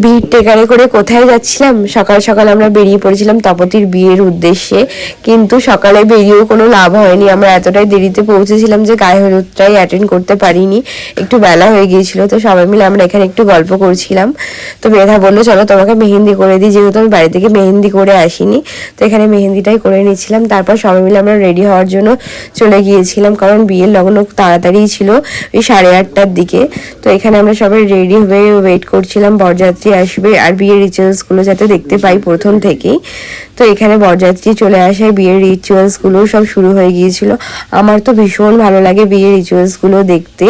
ভিড় টেকারে করে কোথায় যাচ্ছিলাম? সকাল সকাল আমরা বেরিয়ে পড়েছিলাম তপতির বিয়ের উদ্দেশ্যে, কিন্তু সকালে বেরিয়েও কোনো লাভ হয়নি। আমরা এতটাই দেরিতে পৌঁছেছিলাম যে গায়ে হলুদটাই অ্যাটেন্ড করতে পারিনি, একটু বেলা হয়ে গিয়েছিল। তো সবাই মিলে আমরা এখানে একটু গল্প করছিলাম। তো মেধা বললো চলো তোমাকে মেহেন্দি করে দিই, যেহেতু আমি বাড়ি থেকে মেহেন্দি করে আসিনি। তো এখানে মেহেন্দিটাই করে নিচ্ছিলাম। তারপর সবাই মিলে আমরা রেডি হওয়ার জন্য চলে গিয়েছিলাম, কারণ বিয়ের লগ্ন তাড়াতাড়ি ছিল, ওই 8:30টার দিকে। তো এখানে আমরা সবাই রেডি হয়ে ওয়েট করছিলাম বরযাত্রী আসবে আর বিয়ের রিচুয়ালসগুলো যাতে দেখতে পাই প্রথম থেকেই। তো এখানে বরযাত্রী চলে আসায় বিয়ের রিচুয়ালসগুলো সব শুরু হয়ে গিয়েছিল। আমার তো ভীষণ ভালো লাগে বিয়ের রিচুয়ালসগুলো দেখতে।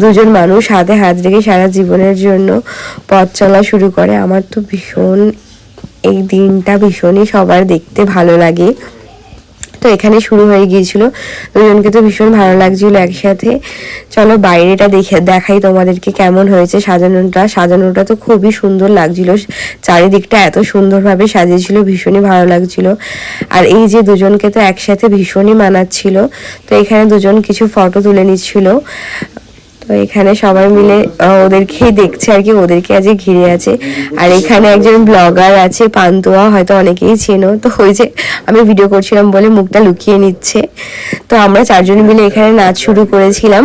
দুজন মানুষ হাতে হাত রেখে সারা জীবনের জন্য পথ চলা শুরু করে। আমার তো ভীষণ এই দিনটা ভীষণই সবার দেখতে ভালো লাগে। তো এখানে শুরু হয়ে গিয়েছিল, দুজনকে তো ভীষণ ভালো লাগছিল একসাথে। চলো বাইরেটা দেখাই তোমাদেরকে কেমন হয়েছে সাজানোটা তো খুবই সুন্দর লাগছিল, চারিদিকটা এত সুন্দরভাবে সাজিয়েছিল, ভীষণই ভালো লাগছিল। আর এই যে দুজনকে তো একসাথে ভীষণই মানাচ্ছিল। তো এখানে দুজন কিছু ফটো তুলে নিচ্ছিল। তো এখানে সবাই মিলে ওদেরকেই দেখছে আর কি, ওদেরকে আজ ঘিরে আছে। আর এখানে একজন ব্লগার আছে পান্তুয়া, হয়তো অনেকেই চেনো। তো ওই যে আমি ভিডিও করছিলাম বলে মুখটা লুকিয়ে নিচ্ছে। তো আমরা 4জন মিলে এখানে নাচ শুরু করেছিলাম।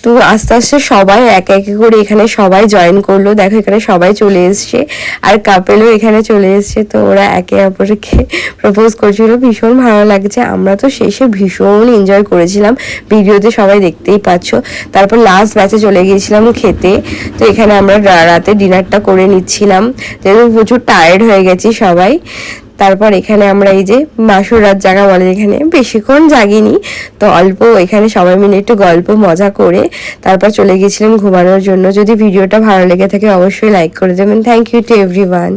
তো আস্তে আস্তে সবাই এক এক করে এখানে সবাই জয়েন করলো। দেখো এখানে সবাই চলে এসছে, আর কাপেলও এখানে চলে এসছে। তো ওরা একে অপরকে প্রপোজ করছিল, ভীষণ ভালো লাগছে। আমরা তো শেষে ভীষণ এনজয় করেছিলাম, ভিডিওতে সবাই দেখতেই পাচ্ছ। তারপর লাস্ট ব্যাচে চলে গিয়েছিলাম খেতে। তো এখানে আমরা রাতে ডিনারটা করে নিচ্ছিলাম, যেহেতু প্রচুর টায়ার্ড হয়ে গেছি সবাই। তারপর এখানে আমরা এই যে বাসর রাত জাগা বলে, এখানে বেশিক্ষণ জাগিনি, তো অল্প এখানে সবাই মিলে একটু গল্প মজা করে তারপর চলে গেছিলাম ঘুমানোর জন্য। যদি ভিডিওটা ভালো লেগে থাকে অবশ্যই লাইক করে দেবেন। Thank you to everyone.